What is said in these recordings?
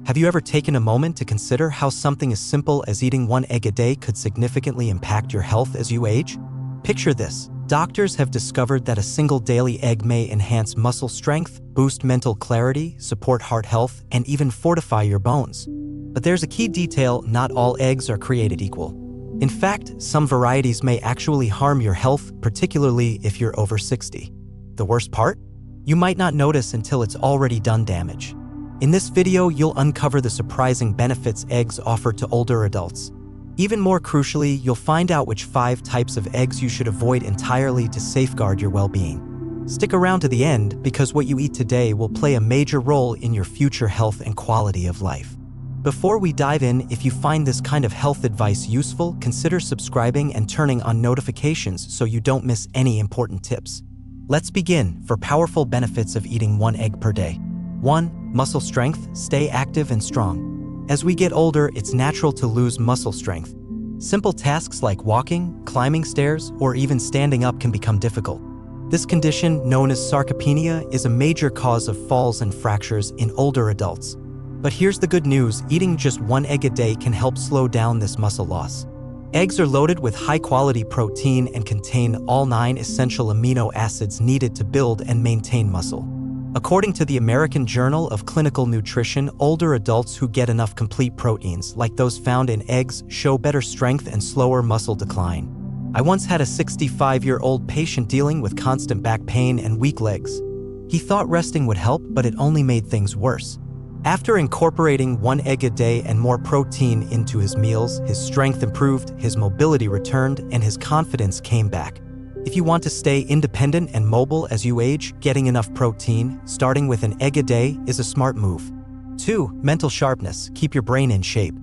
Have you ever taken a moment to consider how something as simple as eating one egg a day could significantly impact your health as you age? Picture this. Doctors have discovered that a single daily egg may enhance muscle strength, boost mental clarity, support heart health, and even fortify your bones. But there's a key detail: not all eggs are created equal. In fact, some varieties may actually harm your health, particularly if you're over 60. The worst part? You might not notice until it's already done damage. In this video, you'll uncover the surprising benefits eggs offer to older adults. Even more crucially, you'll find out which 5 types of eggs you should avoid entirely to safeguard your well-being. Stick around to the end, because what you eat today will play a major role in your future health and quality of life. Before we dive in, if you find this kind of health advice useful, consider subscribing and turning on notifications so you don't miss any important tips. Let's begin. For powerful benefits of eating one egg per day. 1. Muscle strength. Stay active and strong. As we get older, it's natural to lose muscle strength. Simple tasks like walking, climbing stairs, or even standing up can become difficult. This condition, known as sarcopenia, is a major cause of falls and fractures in older adults. But here's the good news: eating just one egg a day can help slow down this muscle loss. Eggs are loaded with high-quality protein and contain all 9 essential amino acids needed to build and maintain muscle. According to the American Journal of Clinical Nutrition, older adults who get enough complete proteins, like those found in eggs, show better strength and slower muscle decline. I once had a 65-year-old patient dealing with constant back pain and weak legs. He thought resting would help, but it only made things worse. After incorporating one egg a day and more protein into his meals, his strength improved, his mobility returned, and his confidence came back. If you want to stay independent and mobile as you age, getting enough protein, starting with an egg a day, is a smart move. 2. Mental sharpness. Keep your brain in shape.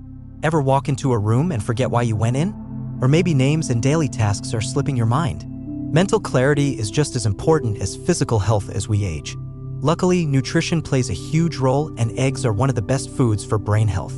Ever walk into a room and forget why you went in? Or maybe names and daily tasks are slipping your mind? Mental clarity is just as important as physical health as we age. Luckily, nutrition plays a huge role, and eggs are one of the best foods for brain health.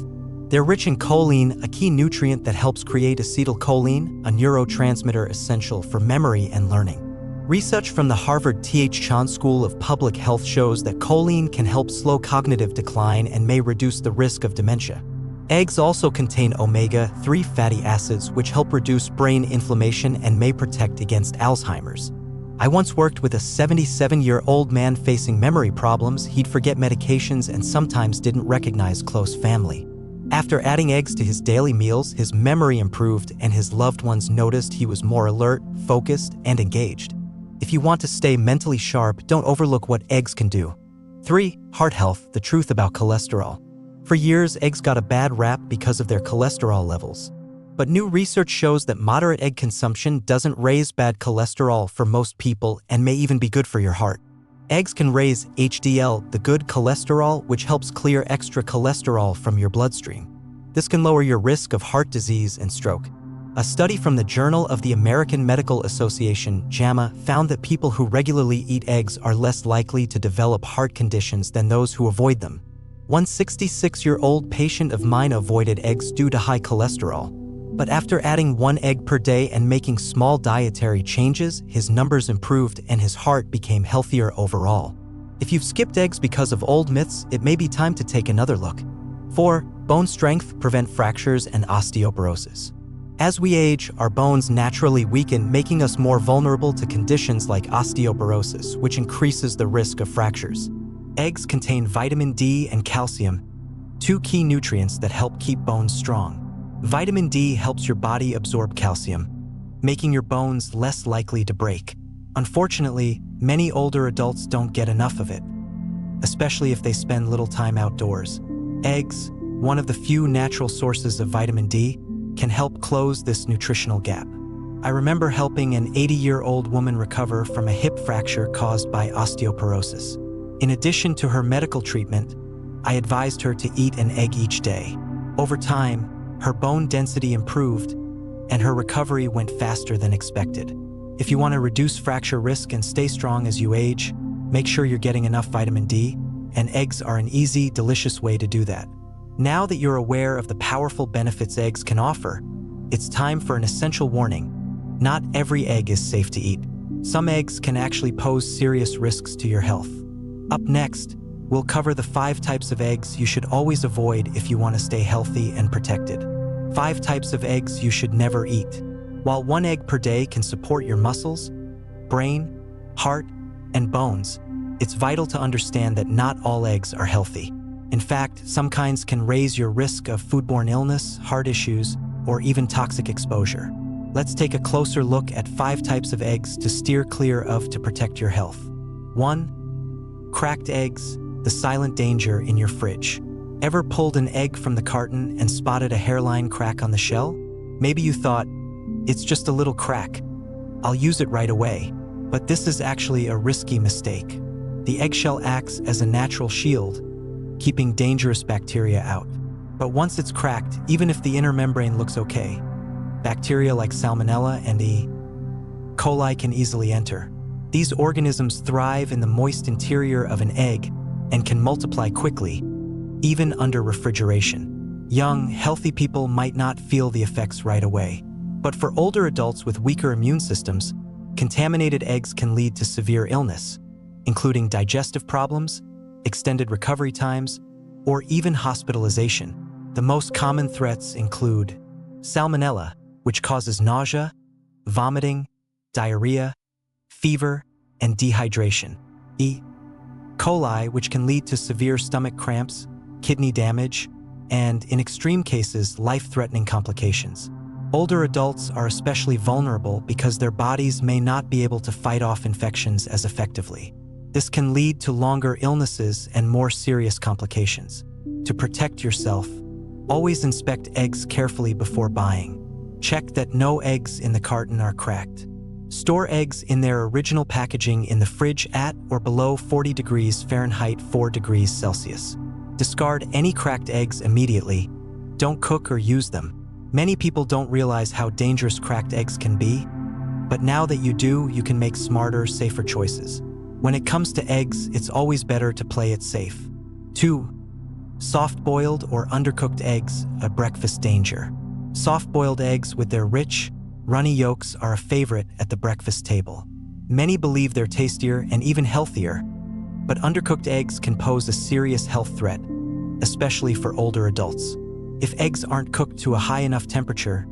They're rich in choline, a key nutrient that helps create acetylcholine, a neurotransmitter essential for memory and learning. Research from the Harvard T.H. Chan School of Public Health shows that choline can help slow cognitive decline and may reduce the risk of dementia. Eggs also contain omega-3 fatty acids, which help reduce brain inflammation and may protect against Alzheimer's. I once worked with a 77-year-old man facing memory problems. He'd forget medications and sometimes didn't recognize close family. After adding eggs to his daily meals, his memory improved and his loved ones noticed he was more alert, focused, and engaged. If you want to stay mentally sharp, don't overlook what eggs can do. 3. Heart health. The truth about cholesterol. For years, eggs got a bad rap because of their cholesterol levels. But new research shows that moderate egg consumption doesn't raise bad cholesterol for most people and may even be good for your heart. Eggs can raise HDL, the good cholesterol, which helps clear extra cholesterol from your bloodstream. This can lower your risk of heart disease and stroke. A study from the Journal of the American Medical Association, JAMA, found that people who regularly eat eggs are less likely to develop heart conditions than those who avoid them. One 66-year-old patient of mine avoided eggs due to high cholesterol. But after adding one egg per day and making small dietary changes, his numbers improved and his heart became healthier overall. If you've skipped eggs because of old myths, it may be time to take another look. 4. Bone strength. Prevent fractures and osteoporosis. As we age, our bones naturally weaken, making us more vulnerable to conditions like osteoporosis, which increases the risk of fractures. Eggs contain vitamin D and calcium, 2 key nutrients that help keep bones strong. Vitamin D helps your body absorb calcium, making your bones less likely to break. Unfortunately, many older adults don't get enough of it, especially if they spend little time outdoors. Eggs, one of the few natural sources of vitamin D, can help close this nutritional gap. I remember helping an 80-year-old woman recover from a hip fracture caused by osteoporosis. In addition to her medical treatment, I advised her to eat an egg each day. Over time, her bone density improved, and her recovery went faster than expected. If you want to reduce fracture risk and stay strong as you age, make sure you're getting enough vitamin D, and eggs are an easy, delicious way to do that. Now that you're aware of the powerful benefits eggs can offer, it's time for an essential warning. Not every egg is safe to eat. Some eggs can actually pose serious risks to your health. Up next, we'll cover the 5 types of eggs you should always avoid if you want to stay healthy and protected. 5 types of eggs you should never eat. While 1 egg per day can support your muscles, brain, heart, and bones, it's vital to understand that not all eggs are healthy. In fact, some kinds can raise your risk of foodborne illness, heart issues, or even toxic exposure. Let's take a closer look at 5 types of eggs to steer clear of to protect your health. 1. Cracked eggs, the silent danger in your fridge. Ever pulled an egg from the carton and spotted a hairline crack on the shell? Maybe you thought, it's just a little crack, I'll use it right away. But this is actually a risky mistake. The eggshell acts as a natural shield, keeping dangerous bacteria out. But once it's cracked, even if the inner membrane looks okay, bacteria like Salmonella and E. coli can easily enter. These organisms thrive in the moist interior of an egg and can multiply quickly, even under refrigeration. Young, healthy people might not feel the effects right away. But for older adults with weaker immune systems, contaminated eggs can lead to severe illness, including digestive problems, extended recovery times, or even hospitalization. The most common threats include Salmonella, which causes nausea, vomiting, diarrhea, fever, and dehydration. E. coli, which can lead to severe stomach cramps, kidney damage, and, in extreme cases, life-threatening complications. Older adults are especially vulnerable because their bodies may not be able to fight off infections as effectively. This can lead to longer illnesses and more serious complications. To protect yourself, always inspect eggs carefully before buying. Check that no eggs in the carton are cracked. Store eggs in their original packaging in the fridge at or below 40 degrees Fahrenheit 4 degrees Celsius. Discard any cracked eggs immediately. Don't cook or use them. Many people don't realize how dangerous cracked eggs can be, but now that you do, you can make smarter, safer choices. When it comes to eggs, it's always better to play it safe. 2. Soft-boiled or undercooked eggs, a breakfast danger. Soft-boiled eggs with their rich, runny yolks are a favorite at the breakfast table. Many believe they're tastier and even healthier, but undercooked eggs can pose a serious health threat, especially for older adults. If eggs aren't cooked to a high enough temperature,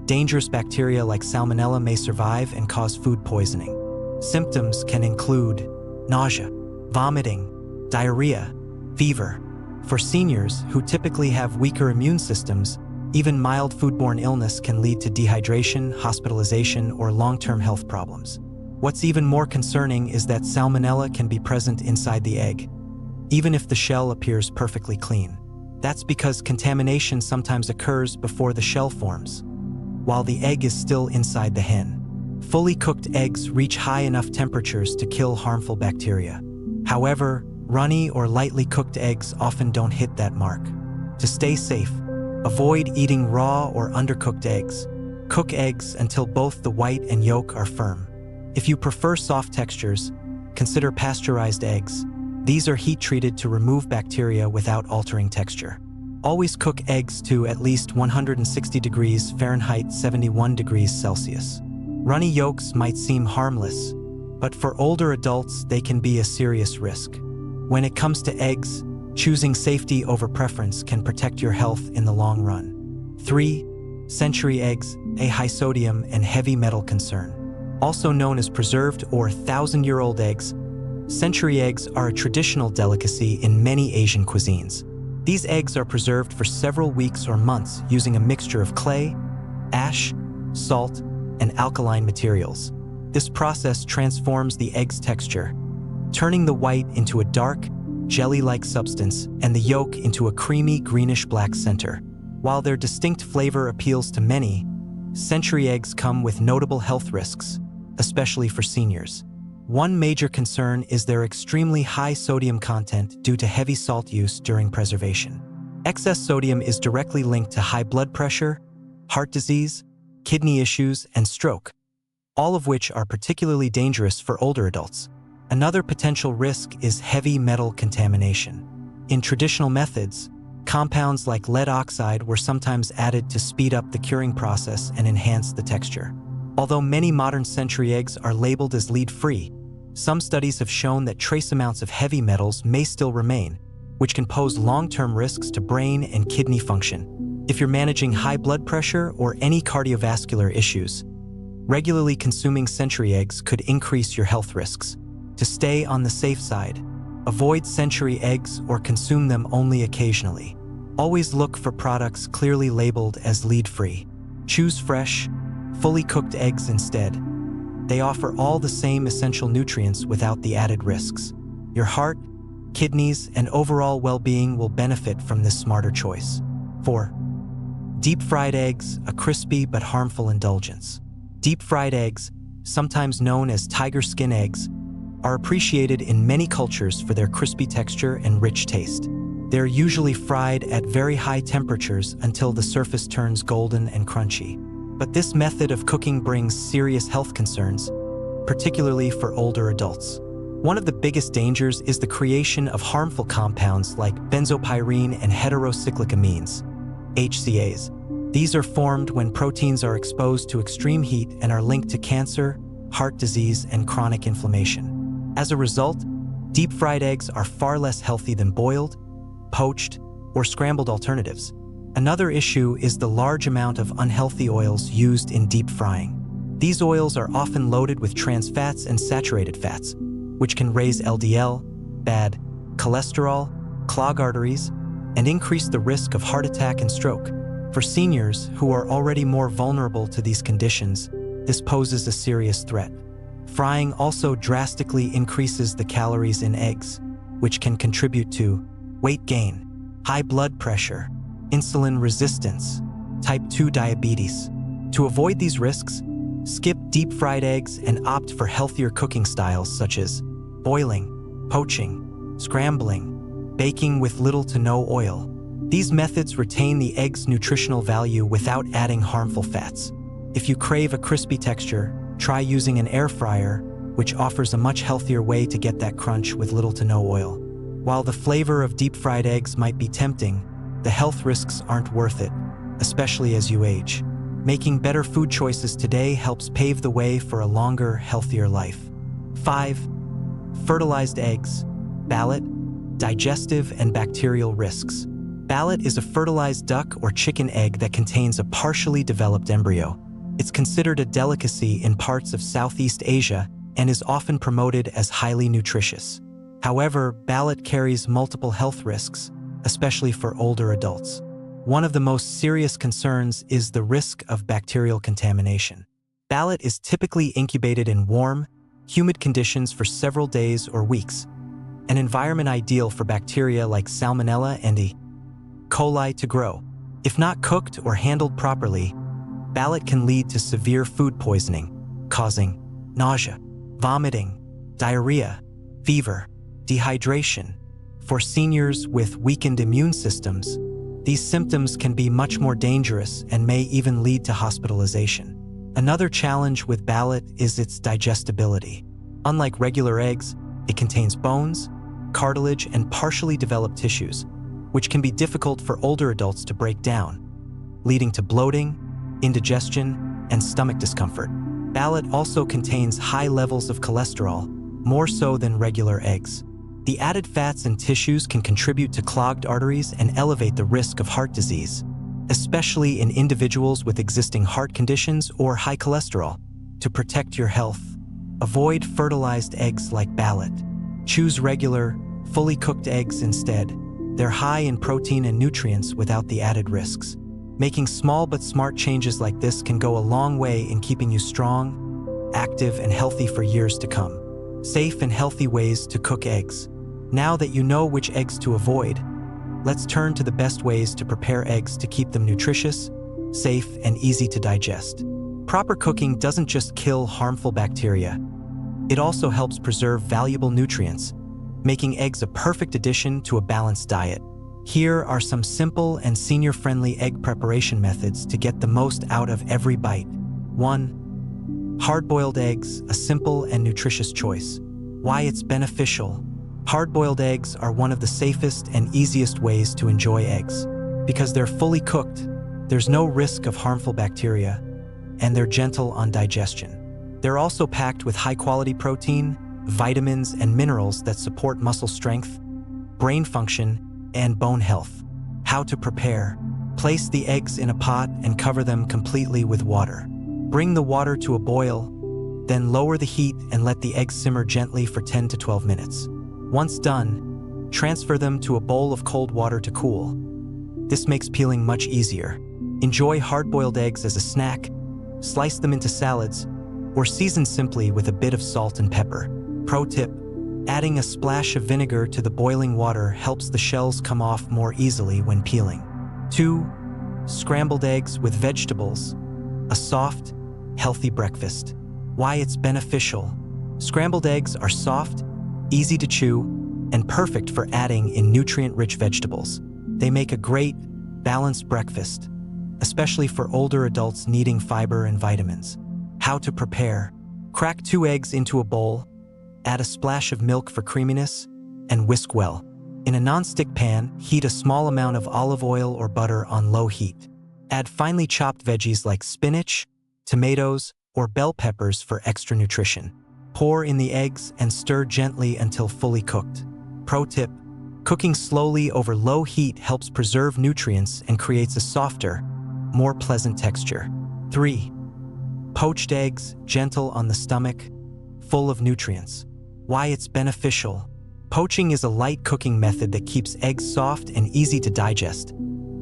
dangerous bacteria like Salmonella may survive and cause food poisoning. Symptoms can include nausea, vomiting, diarrhea, fever. For seniors who typically have weaker immune systems, even mild foodborne illness can lead to dehydration, hospitalization, or long-term health problems. What's even more concerning is that Salmonella can be present inside the egg, even if the shell appears perfectly clean. That's because contamination sometimes occurs before the shell forms, while the egg is still inside the hen. Fully cooked eggs reach high enough temperatures to kill harmful bacteria. However, runny or lightly cooked eggs often don't hit that mark. To stay safe, avoid eating raw or undercooked eggs. Cook eggs until both the white and yolk are firm. If you prefer soft textures, consider pasteurized eggs. These are heat-treated to remove bacteria without altering texture. Always cook eggs to at least 160 degrees Fahrenheit 71 degrees Celsius. Runny yolks might seem harmless, but for older adults, they can be a serious risk. When it comes to eggs, choosing safety over preference can protect your health in the long run. 3. Century eggs, a high sodium and heavy metal concern. Also known as preserved or 1,000-year-old eggs, century eggs are a traditional delicacy in many Asian cuisines. These eggs are preserved for several weeks or months using a mixture of clay, ash, salt, and alkaline materials. This process transforms the egg's texture, turning the white into a dark, jelly-like substance and the yolk into a creamy greenish-black center. While their distinct flavor appeals to many, century eggs come with notable health risks, especially for seniors. One major concern is their extremely high sodium content due to heavy salt use during preservation. Excess sodium is directly linked to high blood pressure, heart disease, kidney issues, and stroke, all of which are particularly dangerous for older adults. Another potential risk is heavy metal contamination. In traditional methods, compounds like lead oxide were sometimes added to speed up the curing process and enhance the texture. Although many modern century eggs are labeled as lead-free, Some studies have shown that trace amounts of heavy metals may still remain, which can pose long-term risks to brain and kidney function. If you're managing high blood pressure or any cardiovascular issues, regularly consuming century eggs could increase your health risks. To stay on the safe side, avoid century eggs or consume them only occasionally. Always look for products clearly labeled as lead-free. Choose fresh, fully cooked eggs instead. They offer all the same essential nutrients without the added risks. Your heart, kidneys, and overall well-being will benefit from this smarter choice. 4. Deep-fried eggs, a crispy but harmful indulgence. Deep-fried eggs, sometimes known as tiger skin eggs, are appreciated in many cultures for their crispy texture and rich taste. They're usually fried at very high temperatures until the surface turns golden and crunchy. But this method of cooking brings serious health concerns, particularly for older adults. One of the biggest dangers is the creation of harmful compounds like benzopyrene and heterocyclic amines, HCAs. These are formed when proteins are exposed to extreme heat and are linked to cancer, heart disease, and chronic inflammation. As a result, deep-fried eggs are far less healthy than boiled, poached, or scrambled alternatives. Another issue is the large amount of unhealthy oils used in deep frying. These oils are often loaded with trans fats and saturated fats, which can raise LDL, bad cholesterol, clog arteries, and increase the risk of heart attack and stroke. For seniors who are already more vulnerable to these conditions, this poses a serious threat. Frying also drastically increases the calories in eggs, which can contribute to weight gain, high blood pressure, insulin resistance, type 2 diabetes. To avoid these risks, skip deep-fried eggs and opt for healthier cooking styles such as boiling, poaching, scrambling, baking with little to no oil. These methods retain the egg's nutritional value without adding harmful fats. If you crave a crispy texture, try using an air fryer, which offers a much healthier way to get that crunch with little to no oil. While the flavor of deep-fried eggs might be tempting, the health risks aren't worth it, especially as you age. Making better food choices today helps pave the way for a longer, healthier life. 5. Fertilized eggs, ballot, digestive and bacterial risks. Ballot is a fertilized duck or chicken egg that contains a partially developed embryo. It's considered a delicacy in parts of Southeast Asia and is often promoted as highly nutritious. However, ballot carries multiple health risks, especially for older adults. One of the most serious concerns is the risk of bacterial contamination. Ballot is typically incubated in warm, humid conditions for several days or weeks, an environment ideal for bacteria like Salmonella and E. coli to grow. If not cooked or handled properly, ballot can lead to severe food poisoning, causing nausea, vomiting, diarrhea, fever, dehydration. For seniors with weakened immune systems, these symptoms can be much more dangerous and may even lead to hospitalization. Another challenge with ballot is its digestibility. Unlike regular eggs, it contains bones, cartilage, and partially developed tissues, which can be difficult for older adults to break down, leading to bloating, indigestion, and stomach discomfort. Ballot also contains high levels of cholesterol, more so than regular eggs. The added fats and tissues can contribute to clogged arteries and elevate the risk of heart disease, especially in individuals with existing heart conditions or high cholesterol. To protect your health, avoid fertilized eggs like ballot. Choose regular, fully cooked eggs instead. They're high in protein and nutrients without the added risks. Making small but smart changes like this can go a long way in keeping you strong, active, and healthy for years to come. Safe and healthy ways to cook eggs. Now that you know which eggs to avoid, let's turn to the best ways to prepare eggs to keep them nutritious, safe, and easy to digest. Proper cooking doesn't just kill harmful bacteria, it also helps preserve valuable nutrients, making eggs a perfect addition to a balanced diet. Here are some simple and senior-friendly egg preparation methods to get the most out of every bite. 1. Hard-boiled eggs, a simple and nutritious choice. Why it's beneficial. Hard-boiled eggs are one of the safest and easiest ways to enjoy eggs. Because they're fully cooked, there's no risk of harmful bacteria, and they're gentle on digestion. They're also packed with high-quality protein, vitamins, and minerals that support muscle strength, brain function, and bone health. How to prepare. Place the eggs in a pot and cover them completely with water. Bring the water to a boil, then lower the heat and let the eggs simmer gently for 10 to 12 minutes. Once done, transfer them to a bowl of cold water to cool. This makes peeling much easier. Enjoy hard-boiled eggs as a snack, slice them into salads, or season simply with a bit of salt and pepper. Pro tip: adding a splash of vinegar to the boiling water helps the shells come off more easily when peeling. 2. Scrambled eggs with vegetables. A soft, healthy breakfast. Why it's beneficial. Scrambled eggs are soft, easy to chew, and perfect for adding in nutrient-rich vegetables. They make a great, balanced breakfast, especially for older adults needing fiber and vitamins. How to prepare. Crack 2 eggs into a bowl, add a splash of milk for creaminess, and whisk well. In a non-stick pan, heat a small amount of olive oil or butter on low heat. Add finely chopped veggies like spinach, tomatoes, or bell peppers for extra nutrition. Pour in the eggs and stir gently until fully cooked. Pro tip: cooking slowly over low heat helps preserve nutrients and creates a softer, more pleasant texture. 3. Poached eggs, gentle on the stomach, full of nutrients. Why it's beneficial. Poaching is a light cooking method that keeps eggs soft and easy to digest,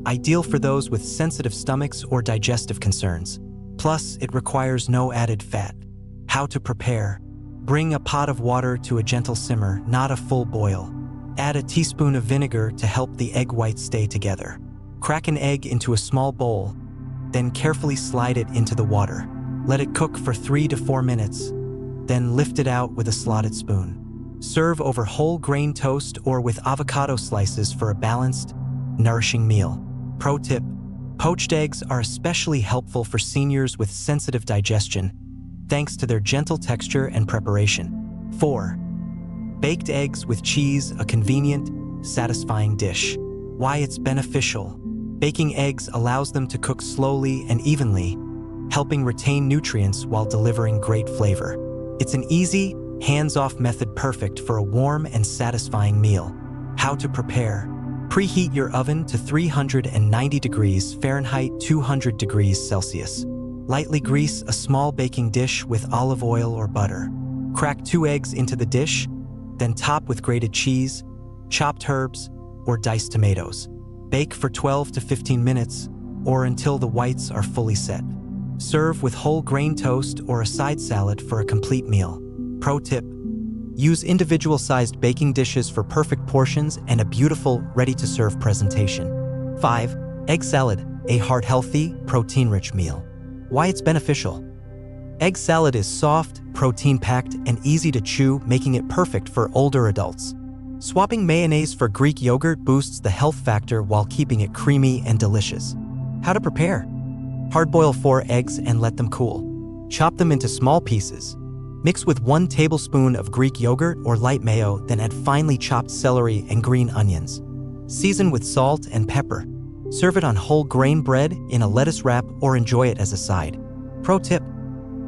ideal for those with sensitive stomachs or digestive concerns. Plus, it requires no added fat. How to prepare. Bring a pot of water to a gentle simmer, not a full boil. Add a teaspoon of vinegar to help the egg whites stay together. Crack an egg into a small bowl, then carefully slide it into the water. Let it cook for 3 to 4 minutes, then lift it out with a slotted spoon. Serve over whole grain toast or with avocado slices for a balanced, nourishing meal. Pro tip: poached eggs are especially helpful for seniors with sensitive digestion, thanks to their gentle texture and preparation. 4. Baked eggs with cheese, a convenient, satisfying dish. Why it's beneficial. Baking eggs allows them to cook slowly and evenly, helping retain nutrients while delivering great flavor. It's an easy, hands-off method perfect for a warm and satisfying meal. How to prepare. Preheat your oven to 390 degrees Fahrenheit, 200 degrees Celsius. Lightly grease a small baking dish with olive oil or butter. Crack 2 eggs into the dish, then top with grated cheese, chopped herbs, or diced tomatoes. Bake for 12 to 15 minutes, or until the whites are fully set. Serve with whole grain toast or a side salad for a complete meal. Pro tip: use individual-sized baking dishes for perfect portions and a beautiful, ready-to-serve presentation. 5. Egg salad, a heart-healthy, protein-rich meal. Why it's beneficial. Egg salad is soft, protein-packed, and easy to chew, making it perfect for older adults. Swapping mayonnaise for Greek yogurt boosts the health factor while keeping it creamy and delicious. How to prepare. Hard-boil 4 eggs and let them cool. Chop them into small pieces. Mix with 1 tablespoon of Greek yogurt or light mayo, then add finely chopped celery and green onions. Season with salt and pepper. Serve it on whole grain bread, in a lettuce wrap, or enjoy it as a side. Pro tip: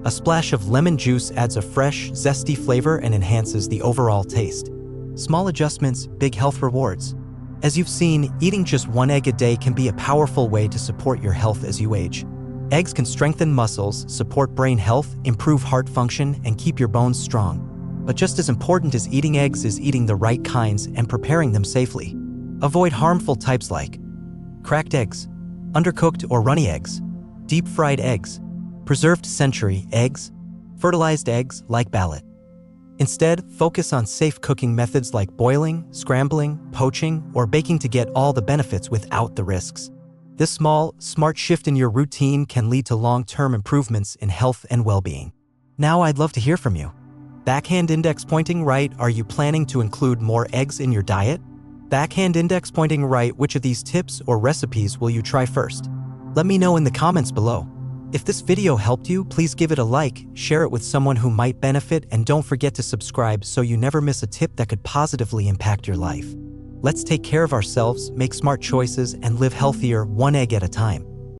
a splash of lemon juice adds a fresh, zesty flavor and enhances the overall taste. Small adjustments, big health rewards. As you've seen, eating just 1 egg a day can be a powerful way to support your health as you age. Eggs can strengthen muscles, support brain health, improve heart function, and keep your bones strong. But just as important as eating eggs is eating the right kinds and preparing them safely. Avoid harmful types like cracked eggs, undercooked or runny eggs, deep-fried eggs, preserved century eggs, fertilized eggs like Ballet. Instead, focus on safe cooking methods like boiling, scrambling, poaching, or baking to get all the benefits without the risks. This small, smart shift in your routine can lead to long-term improvements in health and well-being. Now I'd love to hear from you. Backhand index pointing right, are you planning to include more eggs in your diet? Backhand index pointing right, which of these tips or recipes will you try first? Let me know in the comments below. If this video helped you, please give it a like, share it with someone who might benefit, and don't forget to subscribe so you never miss a tip that could positively impact your life. Let's take care of ourselves, make smart choices, and live healthier 1 egg at a time.